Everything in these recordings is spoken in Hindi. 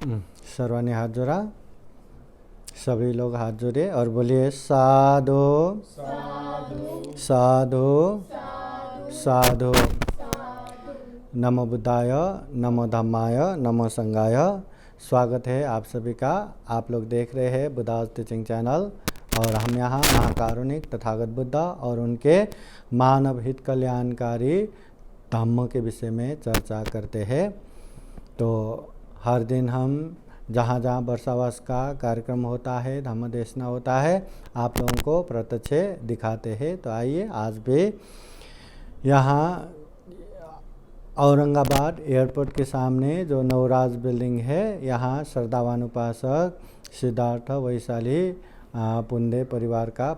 सर्वानी हाथ जोड़ा, सभी लोग हाथ जोड़े और बोलिए साधु साधु साधु। नमो बुद्धाय, नमो धम्माय, नमो संघाय। स्वागत है आप सभी का। आप लोग देख रहे हैं बुद्धाज टीचिंग चैनल और हम यहाँ महाकारुणिक तथागत बुद्धा और उनके मानव हित कल्याणकारी धम्म के विषय में चर्चा करते हैं। तो हर दिन हम जहाँ जहाँ वर्षावास का कार्यक्रम होता है, धम्म देशना होता है, आप लोगों को प्रत्यक्ष दिखाते हैं। तो आइए आज भी यहाँ औरंगाबाद एयरपोर्ट के सामने जो नवराज बिल्डिंग है, यहाँ श्रद्धावान उपासक सिद्धार्थ वैशाली पुंडे परिवार का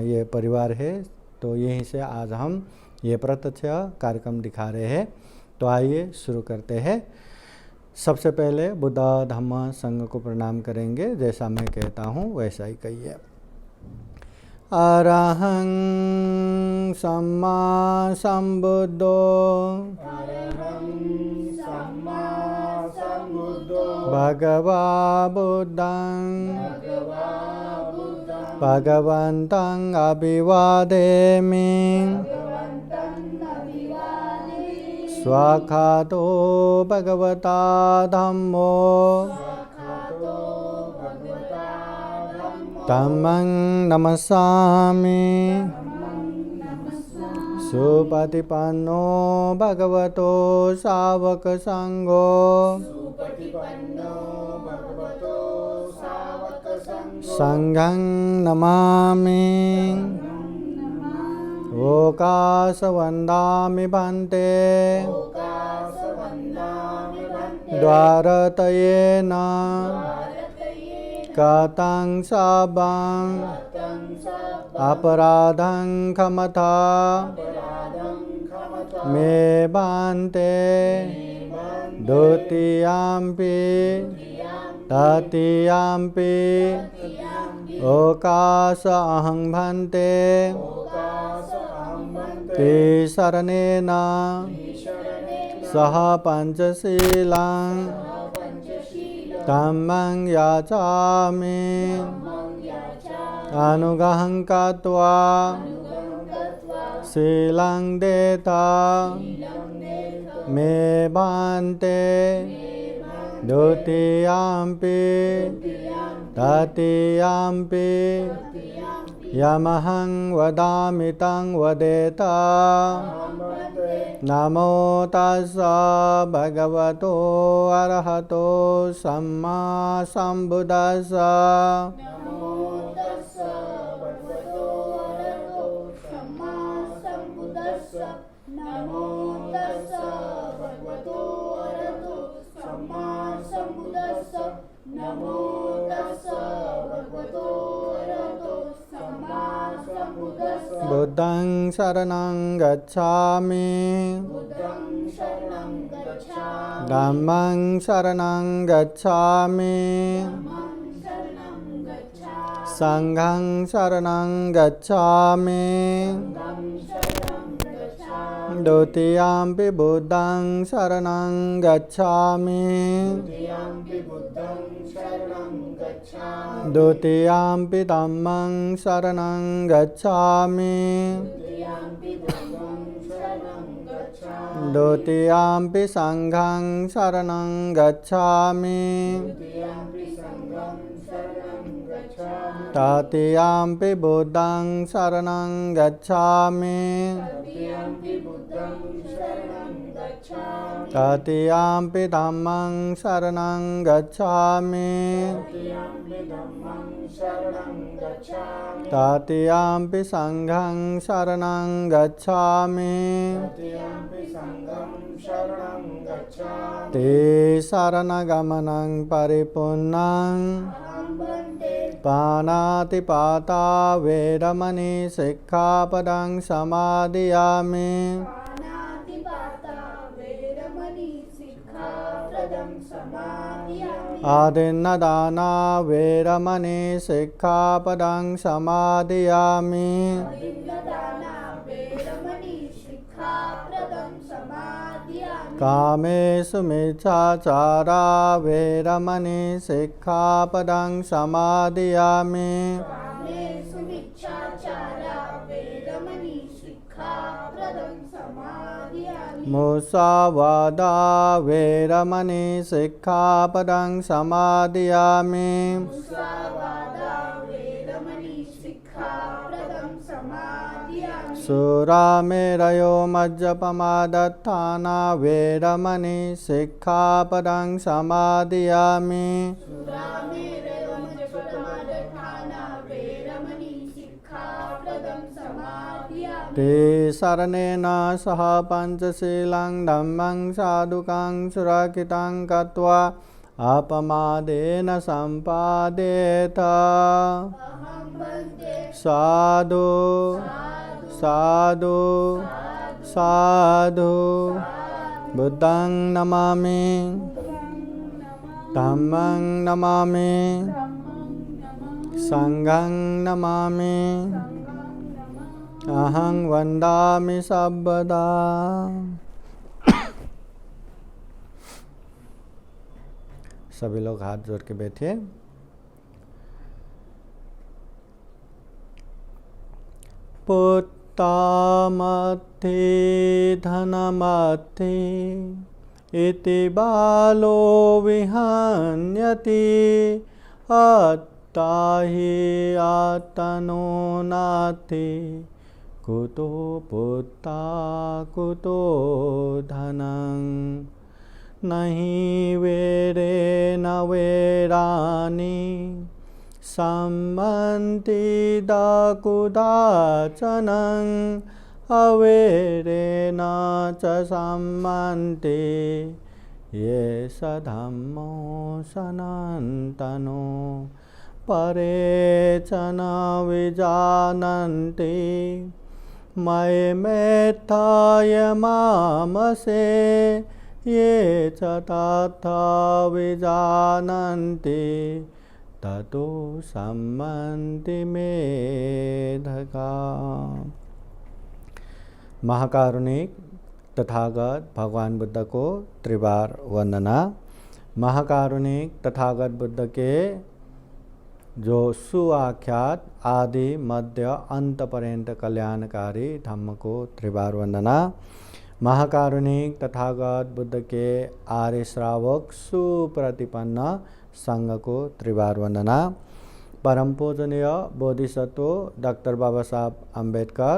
ये परिवार है। तो यहीं से आज हम ये प्रत्यक्ष कार्यक्रम दिखा रहे हैं। तो आइए शुरू करते हैं। सबसे पहले बुद्ध धम्म संघ को प्रणाम करेंगे। जैसा मैं कहता हूँ वैसा ही कहिए। अरहं सम्मा संबुद्धो भगवा बुद्धं भगवन्तं अभिवादेमि स्वाखातो भगवता धम्मो धम्मं नमस्सामि सुपतिपन्नो भगवतो सावक संघो संघं नमामि ओकाशवन्दामि भन्ते द्वारतयेन कथं साबं अपराधं क्षमता मे भन्ते द्वितीयम्पि तृतीयम्पि ओकाश अहं भन्ते त्रिशरणेन सह पंचशीलं धम्मं याचामि अनुग्रहं कृत्वा शीलं देता मे भन्ते द्वितीयम्पि तृतीयम्पि यमहं वदामि तं वदेत। नमो तस्स भगवतो अरहतो सम्मा संबुद्धस्स। बुद्धं शरणं गच्छामि धम्मं शरणं गच्छामि संघं शरणं गच्छामि द्वितीयम्पि बुद्धं शरणं गच्छामि द्वितीयम्पि धम्मं शरणं गच्छामि द्वितीयम्पि संघं शरणं गच्छामि तृतीयम्पि बुद्धं शरणं गच्छामि तृतीयम्पि धम्मं शरणं गच्छामि तृतीयम्पि संघं शरणं गच्छामि त्रिशरणगमनं परिपूर्णं पाणातिपाता वेरमणि सिक्खापदं समादियामि आदिन्नदाना वेरमणि सिक्खापदं समादियामि कामेषु मिच्छाचारा वेरमणि सिक्खापदं समादयामि कामेषु मिच्छाचारा वेरमणि सिक्खापदं समादयामि मुसावादा वेरमणि सिक्खापदं समादयामि मुसावादा वेरमणि सिक्खापदं समादयामि सुरामेरयो मज्जपमादत्थाना वेरमणि सिक्खापदं समादयामि सुरामेरयो मज्जपमादत्थाना वेरमणि सिक्खापदं समादयामि ते शरणेन सह पञ्चशीलं धम्मं साधुकं सुरक्षितं कृत्वा अपमादेन सम्पादेत अहं वन्दे साधु साधु साधु बुद्धं नमामि धम्मं नमामि संघं नमामि अहं वन्दामि सर्वदा। सभी लोग हाथ जोड़ के बैठिए। पुत्तामत्थे धनमत्थे इति बालो विहन्यति अत्ता हि आत्तनो नास्ति कुतो पुत्ता कुतो धनं नहि वेरे न वेरानि सम्मन्ति दाकुदाचनं अवेरेण च सम्मन्ति ये स धम्मो सनातनो परे च न विजानन्ति मय्येत्थाय मामसे ये च तथा विजानन्ति ततो सम्मन्ति मेधका। महाकारुणिक तथागत भगवान बुद्ध को त्रिबार वंदना। महाकारुणिक तथागत बुद्ध के जो सुआख्यात आदि मध्य अंत पर्यंत कल्याणकारी धम्म को त्रिबार वंदना। महाकारुणिक तथागत बुद्ध के आर्य श्रावक सुप्रतिपन्न संघ को त्रिबार वंदना। परम पूजनीय बोधिसत्व डॉक्टर बाबा साहब अम्बेडकर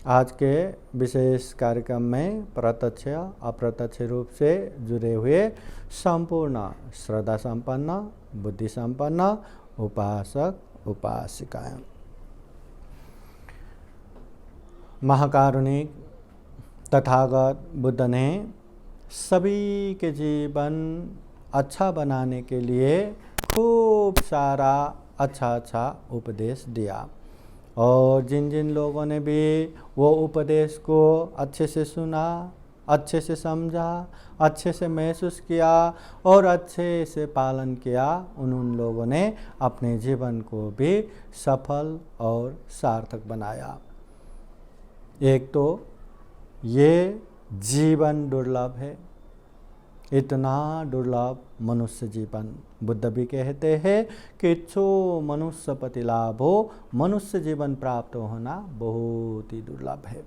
आज के विशेष कार्यक्रम में प्रत्यक्ष अप्रत्यक्ष रूप से जुड़े हुए संपूर्ण श्रद्धा संपन्न बुद्धि संपन्न उपासक उपासिकाएं। महाकारुणिक तथागत बुद्ध ने सभी के जीवन अच्छा बनाने के लिए खूब सारा अच्छा उपदेश दिया और जिन जिन लोगों ने भी वो उपदेश को अच्छे से सुना, अच्छे से समझा, अच्छे से महसूस किया और अच्छे से पालन किया, उन लोगों ने अपने जीवन को भी सफल और सार्थक बनाया। एक तो ये जीवन दुर्लभ है, इतना दुर्लभ मनुष्य जीवन। बुद्ध भी कहते हैं कि छो मनुष्य पति लाभ हो, मनुष्य जीवन प्राप्त होना बहुत ही दुर्लभ है।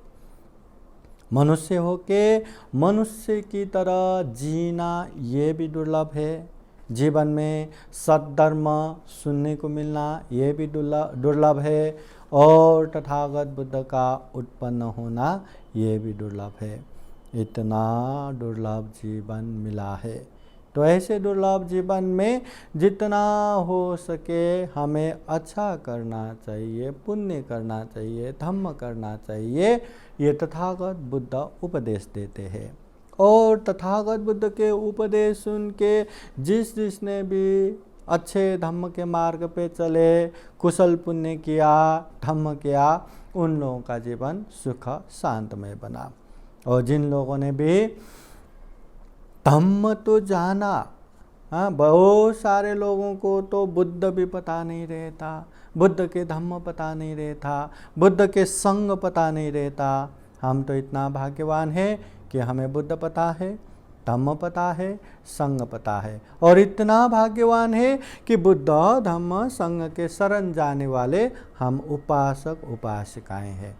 मनुष्य हो के मनुष्य की तरह जीना ये भी दुर्लभ है। जीवन में सद्धर्म सुनने को मिलना ये भी दुर्लभ है और तथागत बुद्ध का उत्पन्न होना ये भी दुर्लभ है। इतना दुर्लभ जीवन मिला है, तो ऐसे दुर्लभ जीवन में जितना हो सके हमें अच्छा करना चाहिए, पुण्य करना चाहिए, धम्म करना चाहिए, ये तथागत बुद्ध उपदेश देते हैं। और तथागत बुद्ध के उपदेश सुन के जिसने भी अच्छे धम्म के मार्ग पे चले, कुशल पुण्य किया, धम्म किया, उन लोगों का जीवन सुख शांतमय बना। और जिन लोगों ने भी धम्म तो जाना, बहुत सारे लोगों को तो बुद्ध भी पता नहीं रहता, बुद्ध के धम्म पता नहीं रहता, बुद्ध के संग पता नहीं रहता। हम तो इतना भाग्यवान है कि हमें बुद्ध पता है, धम्म पता है, संघ पता है, और इतना भाग्यवान है कि बुद्ध धम्म संघ के शरण जाने वाले हम उपासक उपासिकाएं हैं।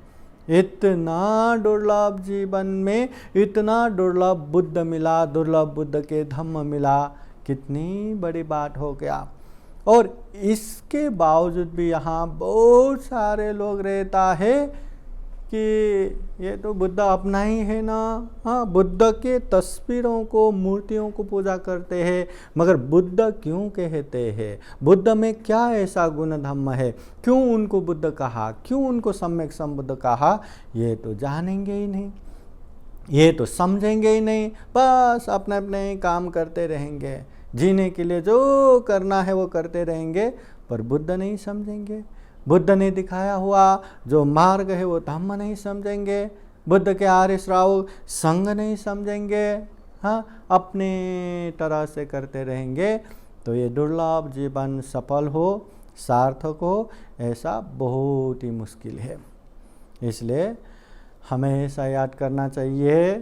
इतना दुर्लभ जीवन में इतना दुर्लभ बुद्ध मिला, दुर्लभ बुद्ध के धम्म मिला, कितनी बड़ी बात हो गया। और इसके बावजूद भी यहाँ बहुत सारे लोग रहता है कि ये तो बुद्ध अपना ही है ना। हाँ, बुद्ध के तस्वीरों को, मूर्तियों को पूजा करते हैं, मगर बुद्ध क्यों कहते हैं? बुद्ध में क्या ऐसा गुण धम्म है? क्यों उनको बुद्ध कहा? क्यों उनको सम्यक संबुद्ध कहा? ये तो जानेंगे ही नहीं, ये तो समझेंगे ही नहीं, बस अपने अपने काम करते रहेंगे, जीने के लिए जो करना है वो करते रहेंगे, पर बुद्ध नहीं समझेंगे। बुद्ध ने दिखाया हुआ जो मार्ग है वो धम्म नहीं समझेंगे, बुद्ध के आर्य श्रावक संग नहीं समझेंगे। हाँ, अपने तरह से करते रहेंगे, तो ये दुर्लभ जीवन सफल हो, सार्थक हो, ऐसा बहुत ही मुश्किल है। इसलिए हमें ऐसा याद करना चाहिए,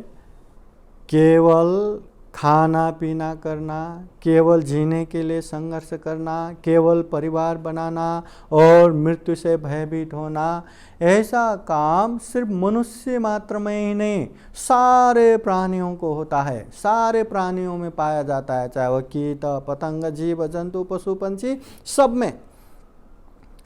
केवल खाना पीना करना, केवल जीने के लिए संघर्ष करना, केवल परिवार बनाना और मृत्यु से भयभीत होना, ऐसा काम सिर्फ मनुष्य मात्र में ही नहीं, सारे प्राणियों को होता है, सारे प्राणियों में पाया जाता है, चाहे वह कीट पतंग जीव जंतु पशु पंछी, सब में।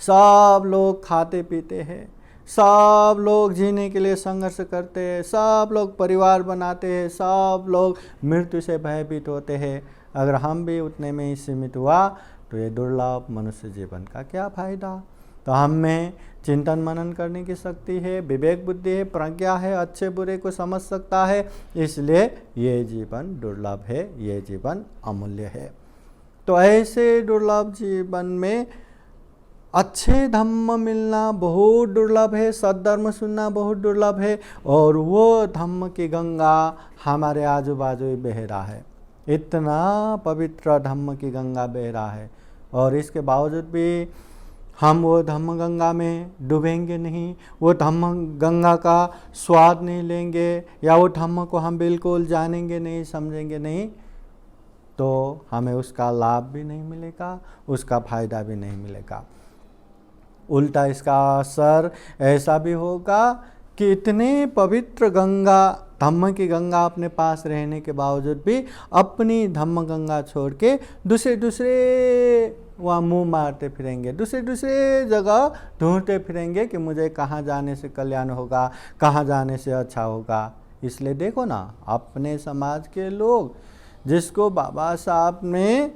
सब लोग खाते पीते हैं, सब लोग जीने के लिए संघर्ष करते हैं, सब लोग परिवार बनाते हैं, सब लोग मृत्यु से भयभीत होते हैं। अगर हम भी उतने में ही सीमित हुआ तो ये दुर्लभ मनुष्य जीवन का क्या फायदा? तो हम में चिंतन मनन करने की शक्ति है, विवेक बुद्धि है, प्रज्ञा है, अच्छे बुरे को समझ सकता है, इसलिए ये जीवन दुर्लभ है, ये जीवन अमूल्य है। तो ऐसे दुर्लभ जीवन में अच्छे धम्म मिलना बहुत दुर्लभ है, सद्धर्म सुनना बहुत दुर्लभ है, और वो धम्म की गंगा हमारे आजू बाजू ही बह रहा है। इतना पवित्र धम्म की गंगा बह रहा है, और इसके बावजूद भी हम वो धम्म गंगा में डूबेंगे नहीं, वो धम्म गंगा का स्वाद नहीं लेंगे, या वो धम्म को हम बिल्कुल जानेंगे नहीं, समझेंगे नहीं, तो हमें उसका लाभ भी नहीं मिलेगा, उसका फायदा भी नहीं मिलेगा। उल्टा इसका असर ऐसा भी होगा कि इतने पवित्र गंगा, धम्म की गंगा अपने पास रहने के बावजूद भी अपनी धम्म गंगा छोड़ के दूसरे वहाँ मुँह मारते फिरेंगे, दूसरे जगह ढूंढते फिरेंगे कि मुझे कहाँ जाने से कल्याण होगा, कहाँ जाने से अच्छा होगा। इसलिए देखो ना, अपने समाज के लोग जिसको बाबा साहब ने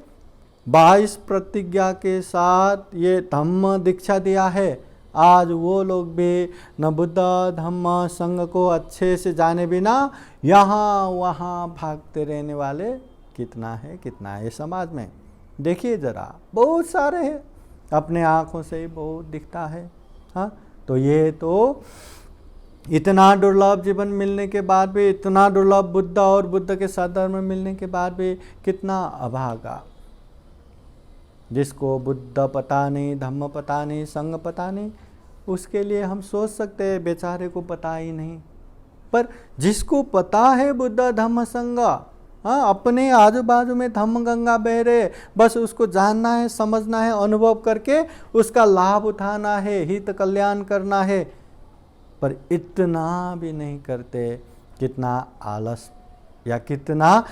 22 प्रतिज्ञा के साथ ये धम्म दीक्षा दिया है, आज वो लोग भी न बुद्ध धम्म संघ को अच्छे से जाने बिना यहाँ वहाँ भागते रहने वाले कितना है समाज में। देखिए जरा, बहुत सारे हैं, अपने आँखों से ही बहुत दिखता है। हाँ, तो ये तो इतना दुर्लभ जीवन मिलने के बाद भी, इतना दुर्लभ बुद्ध और बुद्ध के सद्धर्म मिलने के बाद भी कितना अभागा, जिसको बुद्ध पता नहीं, धम्म पता नहीं, संघ पता नहीं, उसके लिए हम सोच सकते हैं बेचारे को पता ही नहीं। पर जिसको पता है बुद्ध धम्म संघ, हाँ, अपने आजू बाजू में धम्म गंगा बह रहे, बस उसको जानना है, समझना है, अनुभव करके उसका लाभ उठाना है, हित कल्याण करना है, पर इतना भी नहीं करते। कितना आलस, या कितना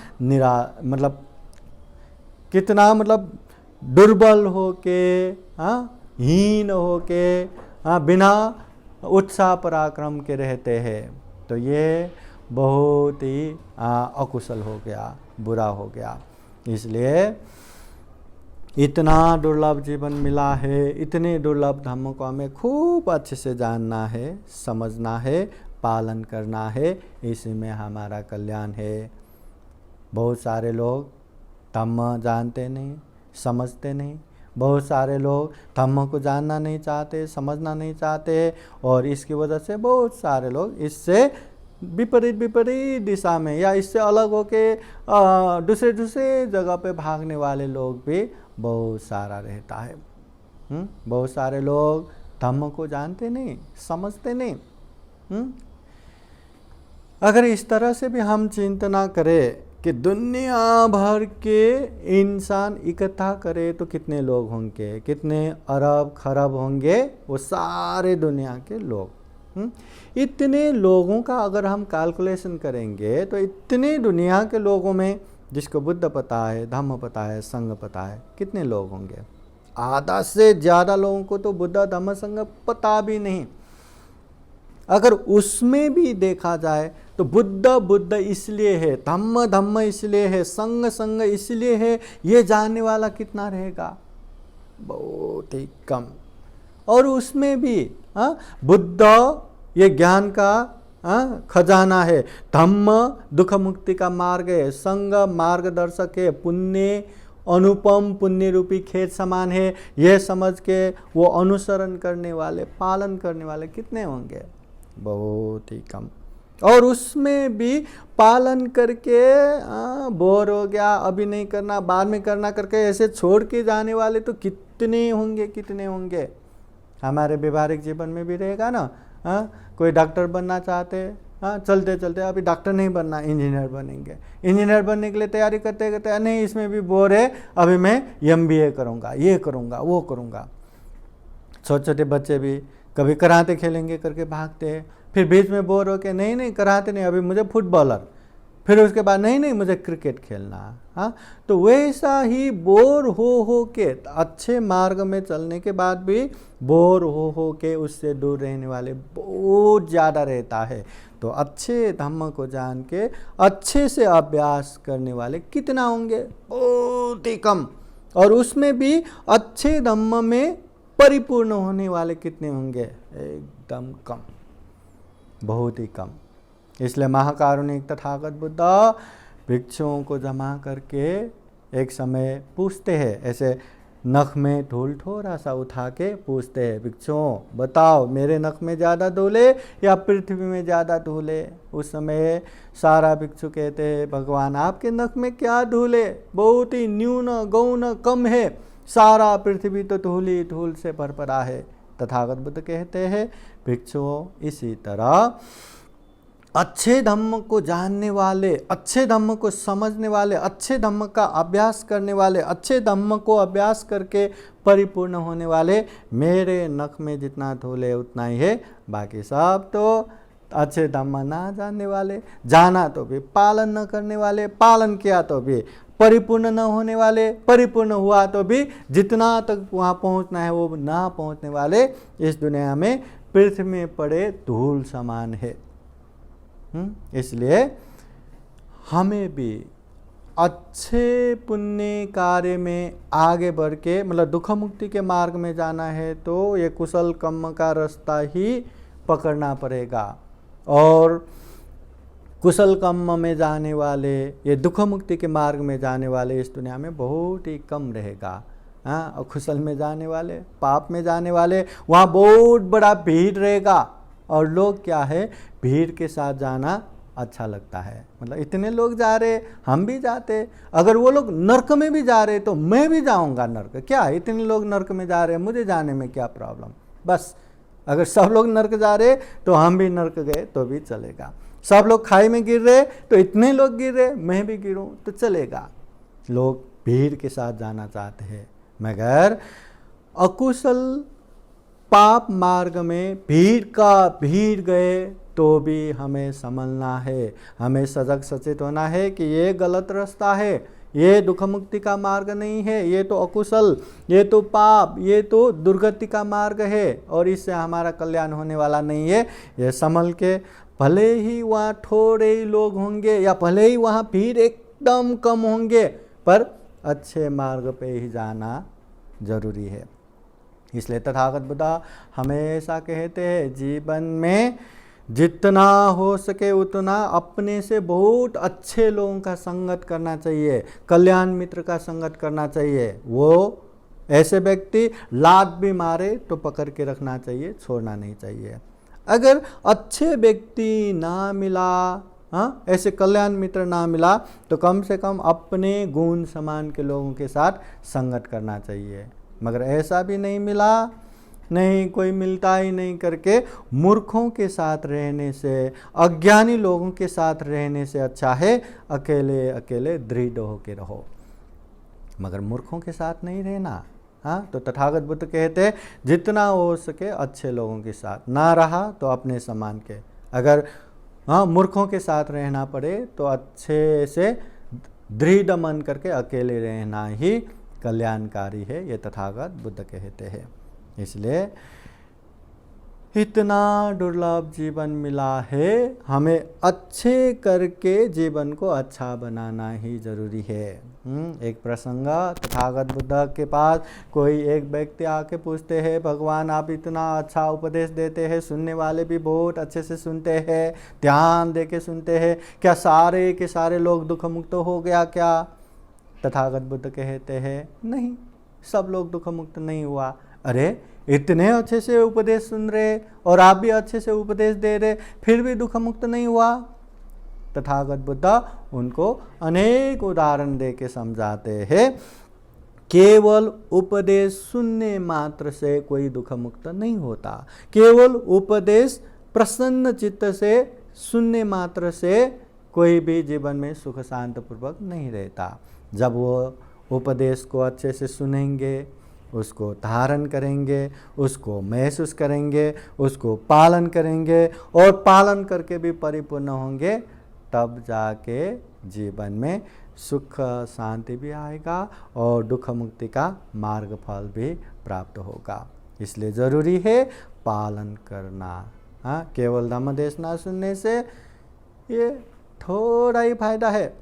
मतलब दुर्बल होके, हाँ, हीन होके, हाँ, बिना उत्साह पराक्रम के रहते हैं। तो ये बहुत ही अकुशल हो गया, बुरा हो गया। इसलिए इतना दुर्लभ जीवन मिला है, इतने दुर्लभ धम्म को हमें खूब अच्छे से जानना है, समझना है, पालन करना है, इसी में हमारा कल्याण है। बहुत सारे लोग धम्म जानते नहीं, समझते नहीं, बहुत सारे लोग धम्म को जानना नहीं चाहते, समझना नहीं चाहते, और इसकी वजह से बहुत सारे लोग इससे विपरीत दिशा में या इससे अलग होके दूसरे जगह पे भागने वाले लोग भी बहुत सारा रहता है। बहुत सारे लोग धम्म को जानते नहीं, समझते नहीं, अगर इस तरह से भी हम चिंतना करें कि दुनिया भर के इंसान इकट्ठा करे तो कितने लोग होंगे, कितने अरब खरब होंगे, वो सारे दुनिया के लोग। इतने लोगों का अगर हम कैलकुलेशन करेंगे तो इतने दुनिया के लोगों में जिसको बुद्ध पता है, धम्म पता है, संघ पता है, कितने लोग होंगे? आधा से ज़्यादा लोगों को तो बुद्ध धम्म संघ पता भी नहीं। अगर उसमें भी देखा जाए तो बुद्ध बुद्ध इसलिए है, धम्म धम्म इसलिए है, संघ संघ इसलिए है, ये जानने वाला कितना रहेगा? बहुत ही कम। और उसमें भी बुद्ध ये ज्ञान का खजाना है, धम्म दुख मुक्ति का मार्ग है, संघ मार्गदर्शक है, पुण्य अनुपम पुण्य रूपी खेत समान है, यह समझ के वो अनुसरण करने वाले, पालन करने वाले कितने होंगे? बहुत ही कम। और उसमें भी पालन करके बोर हो गया, अभी नहीं करना, बाद में करना करके ऐसे छोड़ के जाने वाले तो कितने होंगे, कितने होंगे? हमारे व्यवहारिक जीवन में भी रहेगा ना। कोई डॉक्टर बनना चाहते हैं, चलते चलते अभी डॉक्टर नहीं बनना, इंजीनियर बनेंगे। इंजीनियर बनने के लिए तैयारी करते करते नहीं इसमें भी बोर है, अभी मैं MBA करूँगा, ये करूँगा, वो करूँगा। छोटे छोटे बच्चे भी कभी कराटे खेलेंगे करके भागते हैं, फिर बीच में बोर हो के नहीं कराटे नहीं, अभी मुझे फुटबॉलर, फिर उसके बाद नहीं मुझे क्रिकेट खेलना। तो वैसा ही बोर हो के अच्छे मार्ग में चलने के बाद भी बोर हो के उससे दूर रहने वाले बहुत ज़्यादा रहता है। तो अच्छे धम्म को जान के अच्छे से अभ्यास करने वाले कितना होंगे? बहुत ही कम। और उसमें भी अच्छे धम्म में परिपूर्ण होने वाले कितने होंगे? एकदम कम, बहुत ही कम। इसलिए महाकारुणिक तथागत बुद्ध भिक्षुओं को जमा करके एक समय पूछते हैं, ऐसे नख में धूल थोड़ा सा उठा के पूछते हैं, भिक्षुओं बताओ मेरे नख में ज़्यादा धूल है या पृथ्वी में ज़्यादा धूल है? उस समय सारा भिक्षु कहते हैं, भगवान आपके नख में क्या धूल है? बहुत ही न्यून गौण कम है, सारा पृथ्वी तो धूल ही धूल से भरपरा है। तथागत बुद्ध कहते हैं, भिक्षुओं इसी तरह अच्छे धम्म को जानने वाले, अच्छे धम्म को समझने वाले, अच्छे धम्म का अभ्यास करने वाले, अच्छे धम्म को अभ्यास करके परिपूर्ण होने वाले, मेरे नख में जितना धूल है उतना ही है, बाकी सब तो अच्छे धम्म ना जानने वाले, जाना तो भी पालन न करने वाले, पालन किया तो भी परिपूर्ण न होने वाले, परिपूर्ण हुआ तो भी जितना तक वहाँ पहुँचना है वो ना पहुँचने वाले, इस दुनिया में पृथ्वी में पड़े धूल समान है। इसलिए हमें भी अच्छे पुण्य कार्य में आगे बढ़ के, मतलब दुख मुक्ति के मार्ग में जाना है तो ये कुशल कर्म का रास्ता ही पकड़ना पड़ेगा। और कुशल कर्म में जाने वाले, ये दुख मुक्ति के मार्ग में जाने वाले इस दुनिया में बहुत ही कम रहेगा। और कुशल में जाने वाले, पाप में जाने वाले, वहाँ बहुत बड़ा भीड़ रहेगा। और लोग क्या है, भीड़ के साथ जाना अच्छा लगता है, मतलब इतने लोग जा रहे हम भी जाते, अगर वो लोग नर्क में भी जा रहे तो मैं भी जाऊंगा नर्क, क्या इतने लोग नर्क में जा रहे मुझे जाने में क्या प्रॉब्लम? बस अगर सब लोग नर्क जा रहे तो हम भी नर्क गए तो भी चलेगा, सब लोग खाई में गिर रहे तो इतने लोग गिर रहे मैं भी गिरूं तो चलेगा। लोग भीड़ के साथ जाना चाहते हैं, मगर अकुशल पाप मार्ग में भीड़ गए तो भी हमें संभलना है, हमें सजग सचेत होना है कि ये गलत रास्ता है, ये दुख मुक्ति का मार्ग नहीं है, ये तो अकुशल, ये तो पाप, ये तो दुर्गति का मार्ग है और इससे हमारा कल्याण होने वाला नहीं है। ये संभल के, भले ही वहाँ थोड़े ही लोग होंगे या भले ही वहाँ भीड़ एकदम कम होंगे, पर अच्छे मार्ग पे ही जाना जरूरी है। इसलिए तथागत बुद्ध हमेशा कहते हैं, जीवन में जितना हो सके उतना अपने से बहुत अच्छे लोगों का संगत करना चाहिए, कल्याण मित्र का संगत करना चाहिए। वो ऐसे व्यक्ति लात भी मारे तो पकड़ के रखना चाहिए, छोड़ना नहीं चाहिए। अगर अच्छे व्यक्ति ना मिला, ऐसे कल्याण मित्र ना मिला तो कम से कम अपने गुण समान के लोगों के साथ संगत करना चाहिए। मगर ऐसा भी नहीं मिला नहीं, कोई मिलता ही नहीं करके मूर्खों के साथ रहने से, अज्ञानी लोगों के साथ रहने से अच्छा है अकेले अकेले दृढ़ होके रहो, मगर मूर्खों के साथ नहीं रहना। हाँ, तो तथागत बुद्ध कहते हैं जितना हो सके अच्छे लोगों के साथ, ना रहा तो अपने समान के। अगर मूर्खों के साथ रहना पड़े तो अच्छे से दृढ़ मन करके अकेले रहना ही कल्याणकारी है, ये तथागत बुद्ध कहते हैं। इसलिए इतना दुर्लभ जीवन मिला है, हमें अच्छे करके जीवन को अच्छा बनाना ही जरूरी है। एक प्रसंग, तथागत बुद्ध के पास कोई एक व्यक्ति आके पूछते हैं, भगवान आप इतना अच्छा उपदेश देते हैं, सुनने वाले भी बहुत अच्छे से सुनते हैं, ध्यान दे के सुनते हैं, क्या सारे के सारे लोग दुख मुक्त हो गया क्या? तथागत बुद्ध कहते हैं नहीं, सब लोग दुख मुक्त नहीं हुआ। अरे इतने अच्छे से उपदेश सुन रहे और आप भी अच्छे से उपदेश दे रहे, फिर भी दुख मुक्त नहीं हुआ? तथागत बुद्ध उनको अनेक उदाहरण दे के समझाते हैं, केवल उपदेश सुनने मात्र से कोई दुख मुक्त नहीं होता, केवल उपदेश प्रसन्न चित्त से सुनने मात्र से कोई भी जीवन में सुख शांत पूर्वक नहीं रहता। जब वो उपदेश को अच्छे से सुनेंगे, उसको धारण करेंगे, उसको महसूस करेंगे, उसको पालन करेंगे और पालन करके भी परिपूर्ण होंगे, तब जाके जीवन में सुख शांति भी आएगा और दुख मुक्ति का मार्ग फल भी प्राप्त होगा। इसलिए ज़रूरी है पालन करना। हाँ, केवल धम्म देश ना सुनने से ये थोड़ा ही फायदा है।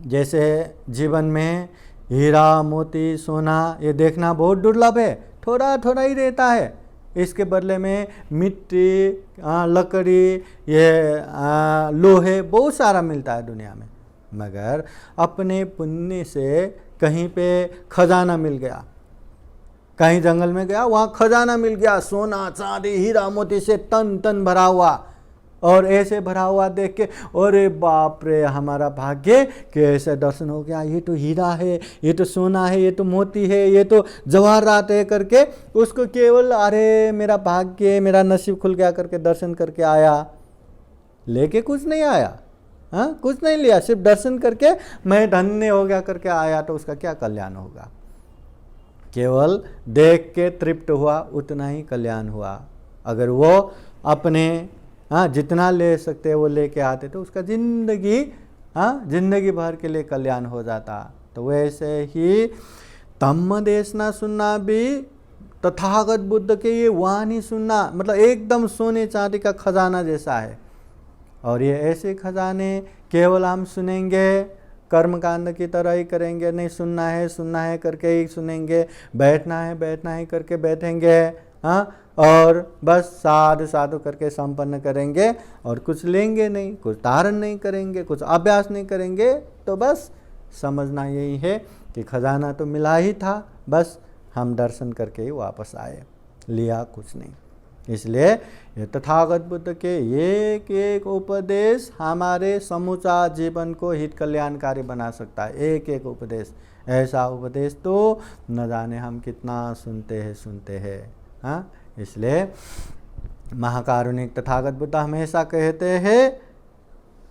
जैसे जीवन में हीरा मोती सोना ये देखना बहुत दुर्लभ है, थोड़ा थोड़ा ही रहता है। इसके बदले में मिट्टी, लकड़ी, ये लोहे बहुत सारा मिलता है दुनिया में। मगर अपने पुण्य से कहीं पे खजाना मिल गया, कहीं जंगल में गया वहाँ खजाना मिल गया, सोना चांदी हीरा मोती से तन तन भरा हुआ, और ऐसे भरा हुआ देख के अरे बाप रे हमारा भाग्य कि ऐसे दर्शन हो गया, ये तो हीरा है, ये तो सोना है, ये तो मोती है, ये तो जवाहरात है करके उसको केवल अरे मेरा भाग्य, मेरा नसीब खुल गया करके दर्शन करके आया, लेके कुछ नहीं आया। हाँ, कुछ नहीं लिया, सिर्फ दर्शन करके मैं धन्य हो गया करके आया, तो उसका क्या कल्याण होगा? केवल देख के तृप्त हुआ, उतना ही कल्याण हुआ। अगर वो अपने जितना ले सकते वो लेके आते तो उसका जिंदगी भर के लिए कल्याण हो जाता। तो वैसे ही धम्म देशना सुनना भी तथागत बुद्ध के ये वाणी सुनना मतलब एकदम सोने चांदी का खजाना जैसा है। और ये ऐसे खजाने केवल हम सुनेंगे, कर्मकांड की तरह ही करेंगे, नहीं सुनना है करके ही सुनेंगे, बैठना है करके बैठेंगे, हाँ, और बस साधु साधु करके संपन्न करेंगे और कुछ लेंगे नहीं, कुछ धारण नहीं करेंगे, कुछ अभ्यास नहीं करेंगे, तो बस समझना यही है कि खजाना तो मिला ही था, बस हम दर्शन करके ही वापस आए, लिया कुछ नहीं। इसलिए ये तथागत बुद्ध के एक एक उपदेश हमारे समूचा जीवन को हित कल्याणकारी बना सकता है। एक एक उपदेश, ऐसा उपदेश तो न जाने हम कितना सुनते हैं। हाँ, इसलिए महाकारुणिक तथागत बुद्ध हमेशा कहते हैं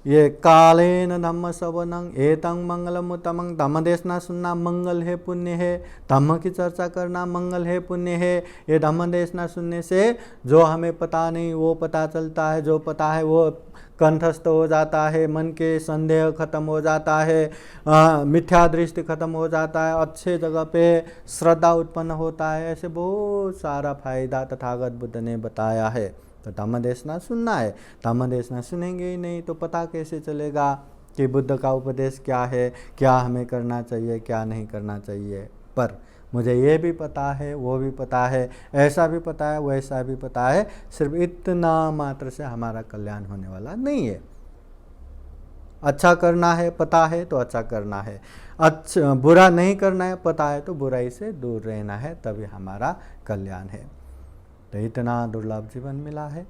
ये कालेन धम्म सवनं एतं मंगलम उत्तमं, धम्म देशना सुनना मंगल है, पुण्य है, धम्म की चर्चा करना मंगल है, पुण्य है। ये धम्म देशना सुनने से जो हमें पता नहीं वो पता चलता है, जो पता है वो कंठस्थ हो जाता है, मन के संदेह खत्म हो जाता है, मिथ्या दृष्टि खत्म हो जाता है, अच्छे जगह पे श्रद्धा उत्पन्न होता है। ऐसे बहुत सारा फायदा तथागत बुद्ध ने बताया है। तो धम्म देशना सुनना है, धम्म देशना सुनेंगे ही नहीं तो पता कैसे चलेगा कि बुद्ध का उपदेश क्या है, क्या हमें करना चाहिए, क्या नहीं करना चाहिए। पर मुझे ये भी पता है, वो भी पता है, ऐसा भी पता है, वैसा भी पता है, सिर्फ इतना मात्र से हमारा कल्याण होने वाला नहीं है। अच्छा करना है पता है तो अच्छा करना है, अच्छा बुरा नहीं करना है पता है तो बुराई से दूर रहना है, तभी हमारा कल्याण है। तो इतना दुर्लभ जीवन मिला है,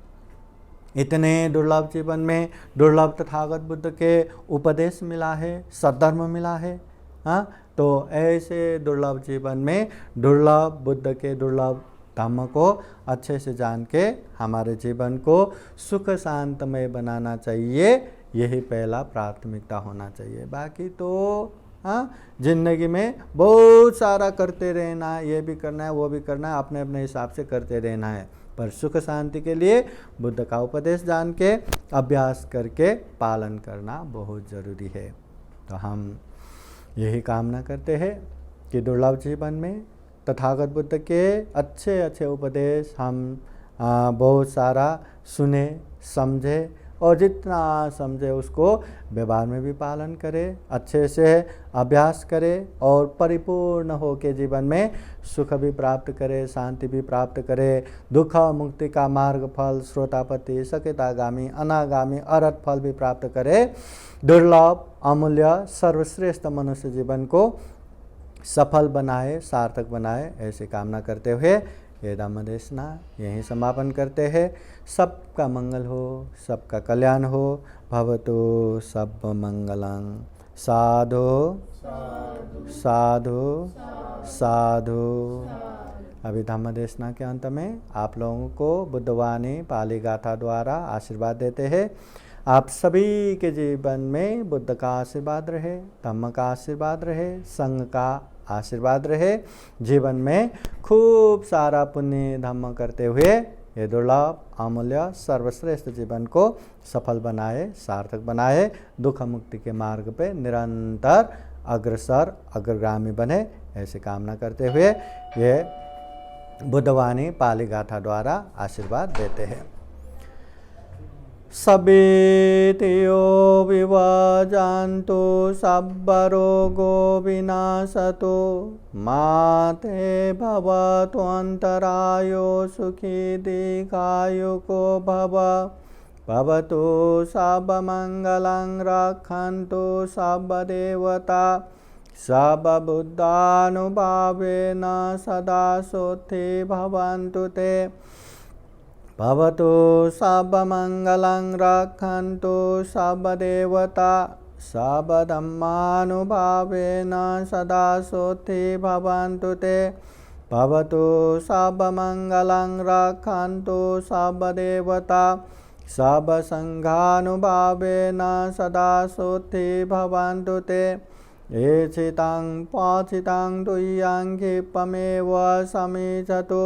इतने दुर्लभ जीवन में दुर्लभ तथागत बुद्ध के उपदेश मिला है, सद्धर्म मिला है। हाँ, तो ऐसे दुर्लभ जीवन में दुर्लभ बुद्ध के दुर्लभ धम्म को अच्छे से जान के हमारे जीवन को सुख शांतमय बनाना चाहिए। यही पहला प्राथमिकता होना चाहिए। बाकी तो जिंदगी में बहुत सारा करते रहना, ये भी करना है वो भी करना है, अपने अपने हिसाब से करते रहना है। पर सुख शांति के लिए बुद्ध का उपदेश जान के अभ्यास करके पालन करना बहुत ज़रूरी है। तो हम यही कामना करते हैं कि दुर्लभ जीवन में तथागत बुद्ध के अच्छे अच्छे उपदेश हम बहुत सारा सुने समझे और जितना समझे उसको व्यवहार में भी पालन करें, अच्छे से अभ्यास करें और परिपूर्ण हो के जीवन में सुख भी प्राप्त करें, शांति भी प्राप्त करें, दुख मुक्ति का मार्ग फल श्रोतापति सकेतागामी अनागामी अरहत फल भी प्राप्त करें। दुर्लभ अमूल्य सर्वश्रेष्ठ मनुष्य जीवन को सफल बनाए, सार्थक बनाए, ऐसी कामना करते हुए ये धम्म देशना यहीं समापन करते हैं। सबका मंगल हो, सबका कल्याण हो। भवतु सब मंगलं। साधु साधु साधु। अभी धम्म देशना के अंत में आप लोगों को बुद्धवाणी पाली गाथा द्वारा आशीर्वाद देते हैं। आप सभी के जीवन में बुद्ध का आशीर्वाद रहे, धम्म का आशीर्वाद रहे, संघ का आशीर्वाद रहे। जीवन में खूब सारा पुण्य धम्म करते हुए ये दुर्लभ अमूल्य सर्वश्रेष्ठ जीवन को सफल बनाए, सार्थक बनाए, दुख मुक्ति के मार्ग पे निरंतर अग्रसर अग्रगामी बने, ऐसी कामना करते हुए ये बुद्धवाणी पाली गाथा द्वारा आशीर्वाद देते हैं। सबितियो विवजान्तु सब्बरोगो विनाशतु माते भवतु अन्तरायो सुखी दीर्घायुको भव। भवतु सर्वमङ्गलं रक्षन्तु सर्वदेवता सर्वबुद्धानुभावेन सदा सोत्थि भवन्तु ते। भवतु सर्वमङ्गलं रक्षन्तु सर्वदेवता सर्वधर्मानुभावेन सदा सोत्थि भवन्तु ते। भवतु सर्वमङ्गलं रक्षन्तु सर्वदेवता सर्वसङ्घानुभावेन सदा सोत्थि भवन्तु ते। एचितं पाचितं तुय्यं क्षिप्रमेव समीचतु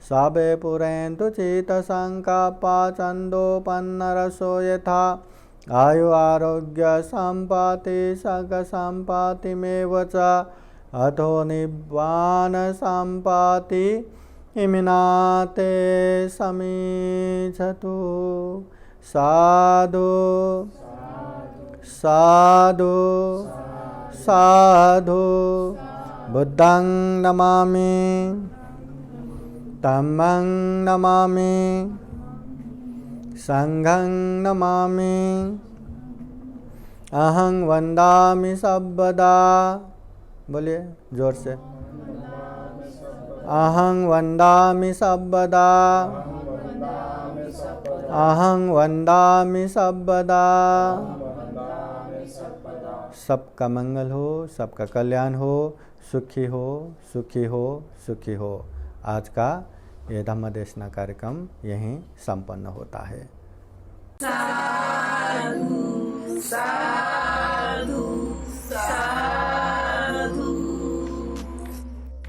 सबे पुरेन्तु चित्तसङ्कल्पा छन्दोपन्नरसो यथा। आयु आरोग्य सम्पत्ति सर्गसम्पत्तिमेव च अथो निब्बान सम्पत्ति इमिनाते समीचतु। साधु साधु साधु। बुद्धं नमामि धम्मं नमामि संघं नमामि। अहं वन्दामि सर्वदा। बोलिए जोर से। अहं वन्दामि सर्वदा। अहं वन्दामि सर्वदा। सबका मंगल हो, सबका कल्याण हो, सुखी हो सुखी हो सुखी हो। आज का ये धम्म देशना कार्यक्रम यहीं संपन्न होता है। साधु साधु साधु।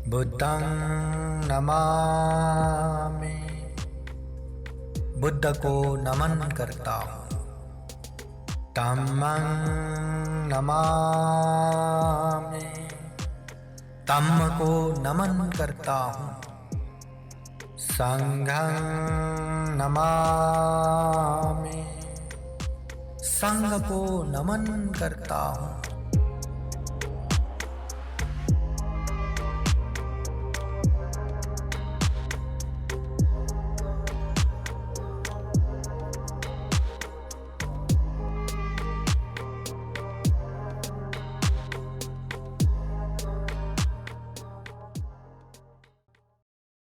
बुद्धं नमामि। बुद्ध को नमन करता हूँ। धम्मं नमामि। धम्म को नमन करता हूँ। संघं नमामि। संघ को नमन करता हूँ।